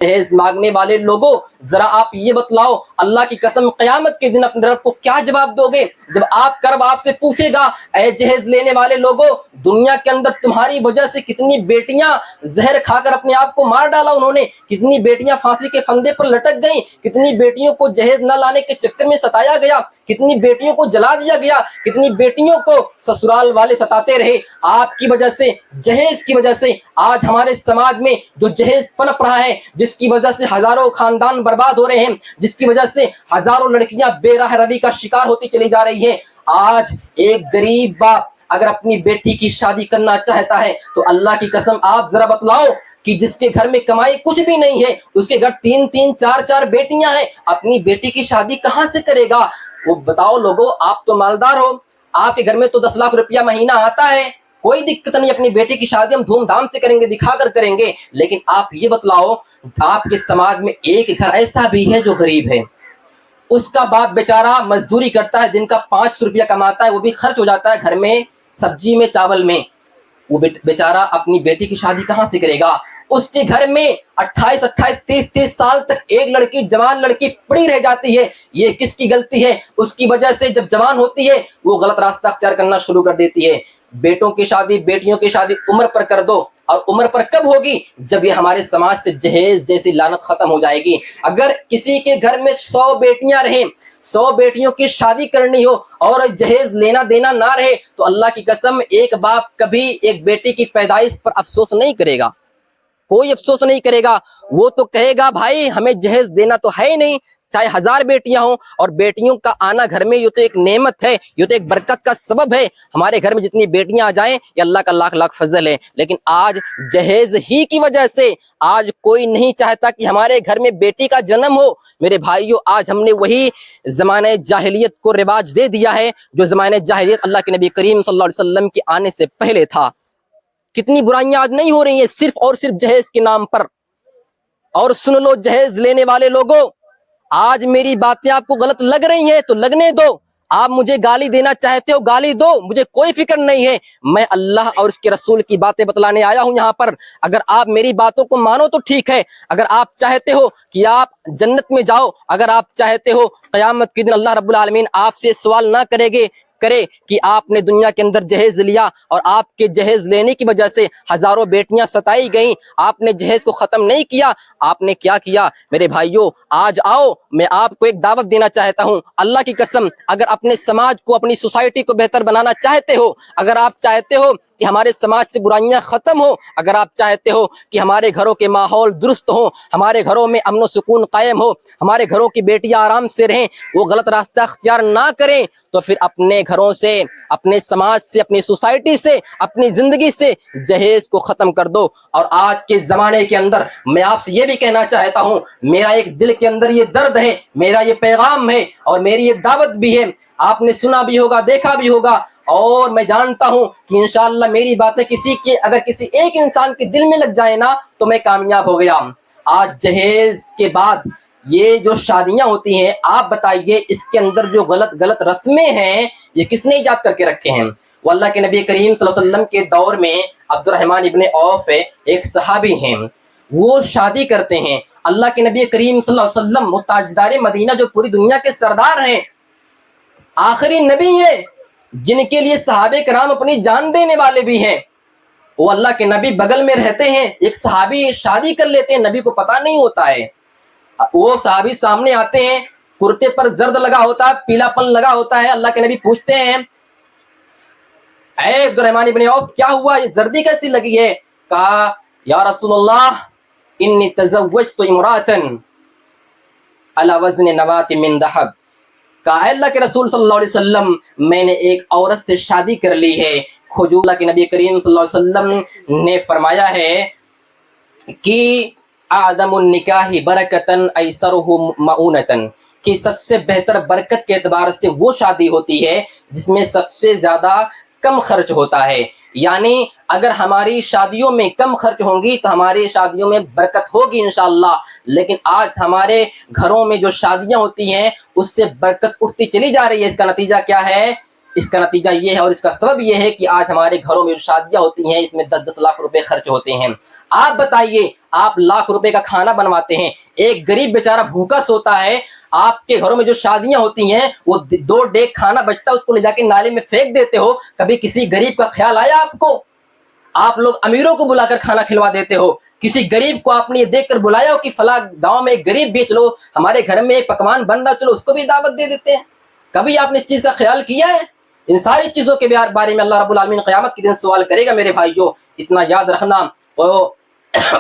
جہیز مانگنے والے لوگوں ذرا آپ یہ بتلاؤ، اللہ کی قسم قیامت کے دن اپنے رب کو کیا جواب دو گے جب آپ کا رب آپ سے پوچھے گا اے جہیز لینے والے لوگوں، دنیا کے اندر تمہاری وجہ سے کتنی بیٹیاں زہر کھا کر اپنے آپ کو مار ڈالا انہوں نے، کتنی بیٹیاں پھانسی کے پھندے پر لٹک گئیں، کتنی بیٹیوں کو جہیز نہ لانے کے چکر میں ستایا گیا، کتنی بیٹیوں کو جلا دیا گیا، کتنی بیٹیوں کو سسرال والے ستاتے رہے۔ آپ کی وجہ سے، جہیز کی وجہ سے آج ہمارے سماج میں جو جہیز پنپ رہا ہے، جس کی وجہ سے ہزاروں خاندان برباد ہو رہے ہیں، جس کی وجہ سے ہزاروں لڑکیاں بے راہ روی کا شکار ہوتی چلی جا رہی ہیں۔ آج ایک غریب باپ اگر اپنی بیٹی کی شادی کرنا چاہتا ہے تو اللہ کی قسم آپ ذرا بتلاؤ کہ جس کے گھر میں کمائی کچھ بھی نہیں ہے، اس کے گھر 3 4 بیٹیاں ہیں، اپنی بیٹی کی شادی کہاں سے کرے گا؟ وہ بتاؤ لوگوں، آپ تو مالدار ہو، آپ کے گھر میں تو 10 لاکھ روپیہ مہینہ آتا ہے، کوئی دقت نہیں، اپنی بیٹی کی شادی ہم دھوم دھام سے کریں گے، دکھا کر کریں گے۔ لیکن آپ یہ بتلاؤ، آپ کے سماج میں ایک گھر ایسا بھی ہے جو غریب ہے، اس کا باپ بیچارہ مزدوری کرتا ہے، دن کا 500 روپیہ کماتا ہے، وہ بھی خرچ ہو جاتا ہے گھر میں سبزی میں چاول میں، وہ بیچارہ اپنی بیٹی کی شادی کہاں سے کرے گا؟ اس کے گھر میں 28 30 سال تک ایک لڑکی، جوان لڑکی پڑی رہ جاتی ہے۔ یہ کس کی غلطی ہے؟ اس کی وجہ سے جب جوان ہوتی ہے وہ غلط راستہ اختیار کرنا شروع کر دیتی ہے۔ بیٹوں کی شادی، بیٹیوں کی شادی عمر پر کر دو، اور عمر پر کب ہوگی؟ جب یہ ہمارے سماج سے جہیز جیسی لعنت ختم ہو جائے گی۔ اگر کسی کے گھر میں 100 بیٹیاں رہیں، 100 بیٹیوں کی شادی کرنی ہو اور جہیز لینا دینا نہ رہے تو اللہ کی قسم ایک باپ کبھی ایک بیٹی کی پیدائش پر افسوس نہیں کرے گا، کوئی افسوس نہیں کرے گا۔ وہ تو کہے گا بھائی ہمیں جہیز دینا تو ہے ہی نہیں، چاہے 1000 بیٹیاں ہوں، اور بیٹیوں کا آنا گھر میں یہ تو ایک نعمت ہے، یہ تو ایک برکت کا سبب ہے، ہمارے گھر میں جتنی بیٹیاں آ جائیں یہ اللہ کا لاکھ لاکھ فضل ہے۔ لیکن آج جہیز ہی کی وجہ سے آج کوئی نہیں چاہتا کہ ہمارے گھر میں بیٹی کا جنم ہو۔ میرے بھائیوں، آج ہم نے وہی زمانہ جاہلیت کو رواج دے دیا ہے جو زمانہ جاہلیت اللہ کے نبی کریم صلی اللہ علیہ وسلم کے آنے سے پہلے تھا۔ کتنی برائیاں آج نہیں ہو رہی ہیں صرف اور صرف جہیز کے نام پر۔ اور سن لو جہیز لینے والے لوگوں، آج میری باتیں آپ کو غلط لگ رہی ہیں تو لگنے دو، آپ مجھے گالی دینا چاہتے ہو گالی دو، مجھے کوئی فکر نہیں ہے، میں اللہ اور اس کے رسول کی باتیں بتلانے آیا ہوں یہاں پر۔ اگر آپ میری باتوں کو مانو تو ٹھیک ہے، اگر آپ چاہتے ہو کہ آپ جنت میں جاؤ، اگر آپ چاہتے ہو قیامت کے دن اللہ رب العالمین آپ سے سوال نہ کرے کہ آپ نے دنیا کے اندر جہیز لیا اور آپ کے جہیز لینے کی وجہ سے ہزاروں بیٹیاں ستائی گئیں، آپ نے جہیز کو ختم نہیں کیا، آپ نے کیا کیا؟ میرے بھائیوں آج آؤ، میں آپ کو ایک دعوت دینا چاہتا ہوں، اللہ کی قسم اگر اپنے سماج کو، اپنی سوسائٹی کو بہتر بنانا چاہتے ہو، اگر آپ چاہتے ہو کہ ہمارے سماج سے برائیاں ختم ہو، اگر آپ چاہتے ہو کہ ہمارے گھروں کے ماحول درست ہوں، ہمارے گھروں میں امن و سکون قائم ہو، ہمارے گھروں کی بیٹیاں آرام سے رہیں، وہ غلط راستہ اختیار نہ کریں، تو پھر اپنے گھروں سے، اپنے سماج سے، اپنی سوسائٹی سے، اپنی زندگی سے جہیز کو ختم کر دو۔ اور آج کے زمانے کے اندر میں آپ سے یہ بھی کہنا چاہتا ہوں، میرا ایک دل کے اندر یہ درد ہے، میرا یہ پیغام ہے اور میری یہ دعوت بھی ہے، آپ نے سنا بھی ہوگا، دیکھا بھی ہوگا، اور میں جانتا ہوں کہ انشاءاللہ میری باتیں اگر کسی ایک انسان کے دل میں لگ جائے نا تو میں کامیاب ہو گیا۔ آج جہیز کے بعد یہ جو شادیاں ہوتی ہیں، آپ بتائیے اس کے اندر جو غلط رسمیں ہیں یہ کس نے ایجاد کر کے رکھے ہیں؟ وہ اللہ کے نبی کریم صلی اللہ علیہ وسلم کے دور میں عبد الرحمن ابن عوف ایک صحابی ہیں، وہ شادی کرتے ہیں، اللہ کے نبی کریم صلی اللہ علیہ وسلم وہ تاجدار مدینہ جو پوری دنیا کے سردار ہیں، آخری نبی ہیں، جن کے لیے صحابہ کرام اپنی جان دینے والے بھی ہیں، وہ اللہ کے نبی بغل میں رہتے ہیں، ایک صحابی شادی کر لیتے ہیں، نبی کو پتہ نہیں ہوتا ہے، وہ صحابی سامنے آتے ہیں، کرتے پر زرد لگا ہوتا ہے، پیلا پن لگا ہوتا ہے، اللہ کے نبی پوچھتے ہیں اے عبد الرحمن ابن عوف کیا ہوا، یہ زردی کیسی لگی ہے؟ کہا یا رسول اللہ انی تزوجت امراتا علی وزن نواۃ من ذہب، کہا اے اللہ کے رسول صلی اللہ علیہ وسلم میں نے ایک عورت سے شادی کر لی ہے۔ حضور اللہ کے نبی کریم صلی اللہ علیہ وسلم نے فرمایا ہے کہ اعظم النکاح برکتا ایسرہ معونتا، کہ سب سے بہتر برکت کے اعتبار سے وہ شادی ہوتی ہے جس میں سب سے زیادہ کم خرچ ہوتا ہے، یعنی اگر ہماری شادیوں میں کم خرچ ہوں گی تو ہماری شادیوں میں برکت ہوگی انشاءاللہ، لیکن آج ہمارے گھروں میں جو شادیاں ہوتی ہیں اس سے برکت اٹھتی چلی جا رہی ہے۔ اس کا نتیجہ کیا ہے؟ اس کا نتیجہ یہ ہے اور اس کا سبب یہ ہے کہ آج ہمارے گھروں میں جو شادیاں ہوتی ہیں اس میں 10-10 لاکھ روپے خرچ ہوتے ہیں۔ آپ بتائیے، آپ لاکھ روپے کا کھانا بنواتے ہیں، ایک غریب بیچارہ بھوکا سوتا ہے، آپ کے گھروں میں جو شادیاں ہوتی ہیں وہ 2 ڈیگ کھانا بچتا ہے، اس کو لے جا کے نالے میں پھینک دیتے ہو۔ کبھی کسی غریب کا خیال آیا آپ کو؟ آپ لوگ امیروں کو بلا کر کھانا کھلوا دیتے ہو، کسی غریب کو آپ نے یہ دیکھ کر بلایا ہو کہ فلاں گاؤں میں ایک غریب بھی چلو ہمارے گھر میں ایک پکوان بن رہا، چلو اس کو بھی دعوت دے دیتے ہیں؟ کبھی آپ نے اس چیز کا خیال کیا ہے؟ ان ساری چیزوں کے بارے میں اللہ رب العالمین قیامت کے دن سوال کرے گا میرے بھائیوں، اتنا یاد رکھنا۔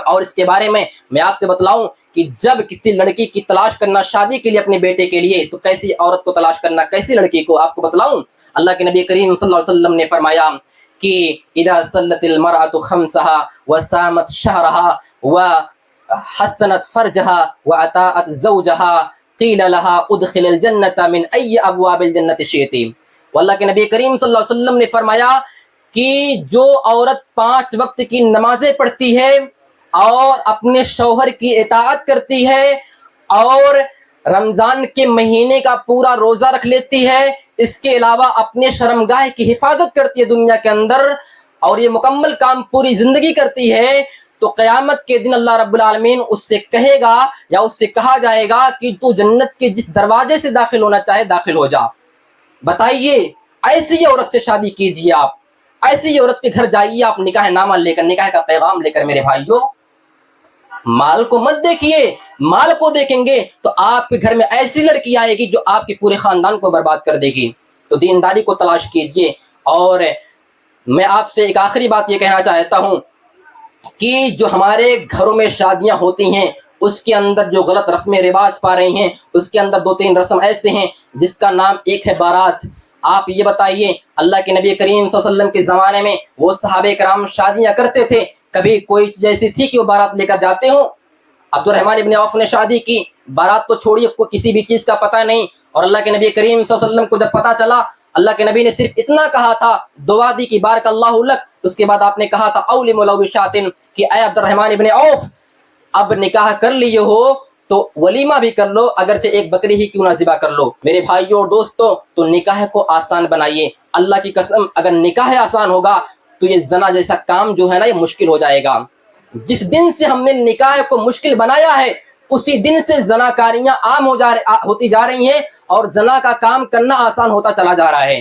اور اس کے بارے میں آپ سے بتلاؤں کہ جب کسی لڑکی کی تلاش کرنا شادی کے لیے اپنے بیٹے کے لیے، تو کیسی عورت کو تلاش کرنا، کیسی لڑکی کو، آپ کو بتلاؤں۔ اللہ کے نبی کریم صلی اللہ علیہ وسلم نے فرمایا کہ اذا صلت المرأة خمسها وصامت شهرها وحسنت فرجها وأطاعت زوجها قیل لها ادخل الجنة من ای ابواب الجنة شئت۔ واللہ کے نبی کریم صلی اللہ علیہ وسلم نے فرمایا کہ جو عورت 5 وقت کی نمازیں پڑھتی ہے اور اپنے شوہر کی اطاعت کرتی ہے اور رمضان کے مہینے کا پورا روزہ رکھ لیتی ہے، اس کے علاوہ اپنے شرمگاہ کی حفاظت کرتی ہے دنیا کے اندر، اور یہ مکمل کام پوری زندگی کرتی ہے، تو قیامت کے دن اللہ رب العالمین اس سے کہے گا یا اس سے کہا جائے گا کہ تو جنت کے جس دروازے سے داخل ہونا چاہے داخل ہو جا۔ بتائیے، ایسی عورت سے شادی کیجیے، آپ ایسی عورت کے گھر جائیے، آپ نکاح نامہ لے کر، نکاح کا پیغام لے کر میرے بھائیوں۔ مال کو مت دیکھیے، مال کو دیکھیں گے تو آپ کے گھر میں ایسی لڑکی آئے گی جو آپ کے پورے خاندان کو برباد کر دے گی۔ تو دینداری کو تلاش کیجیے۔ اور میں آپ سے ایک آخری بات یہ کہنا چاہتا ہوں کہ جو ہمارے گھروں میں شادیاں ہوتی ہیں اس کے اندر جو غلط رسم رواج پا رہے ہیں، اس کے اندر 2-3 رسم ایسے ہیں جس کا نام ایک ہے بارات۔ آپ یہ بتائیے، اللہ کے نبی کریم صلی اللہ علیہ وسلم کے زمانے میں وہ صحابہ کرام شادیاں کرتے تھے، کبھی کوئی جیسی تھی کہ وہ بارات لے کر جاتے ہوں؟ عبد الرحمن ابن عوف نے شادی کی، بارات تو چھوڑیے، کسی بھی چیز کا پتہ نہیں، اور اللہ کے نبی کریم صلی اللہ علیہ وسلم کو جب پتہ چلا، اللہ کے نبی نے صرف اتنا کہا تھا، دعا دی کہ بارک اللہ لک، اس کے بعد آپ نے کہا تھا اولم ولو بشاتن، کہ اے عبد الرحمن ابن عوف، اب نکاح کر لیے ہو تو ولیمہ بھی کر لو، اگرچہ ایک بکری ہی کیوں نہ ذبح کر لو۔ میرے بھائیوں اور دوستوں، تو نکاح کو آسان بنائیے۔ اللہ کی قسم، اگر نکاح آسان ہوگا تو یہ زنا جیسا کام جو ہے نا، یہ مشکل ہو جائے گا۔ جس دن سے ہم نے نکاح کو مشکل بنایا ہے، اسی دن سے زناکاریاں عام ہوتی جا رہی ہیں اور زنا کا کام کرنا آسان ہوتا چلا جا رہا ہے۔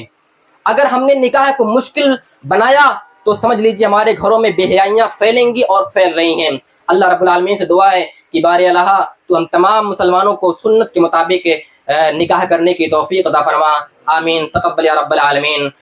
اگر ہم نے نکاح کو مشکل بنایا تو سمجھ لیجیے ہمارے گھروں میں بے حیائیاں پھیلیں گی اور پھیل رہی ہیں۔ اللہ رب العالمین سے دعا ہے کہ بارے اللہ تو ہم تمام مسلمانوں کو سنت کے مطابق نکاح کرنے کی توفیق عطا فرما۔ آمین، تقبل یا رب العالمین۔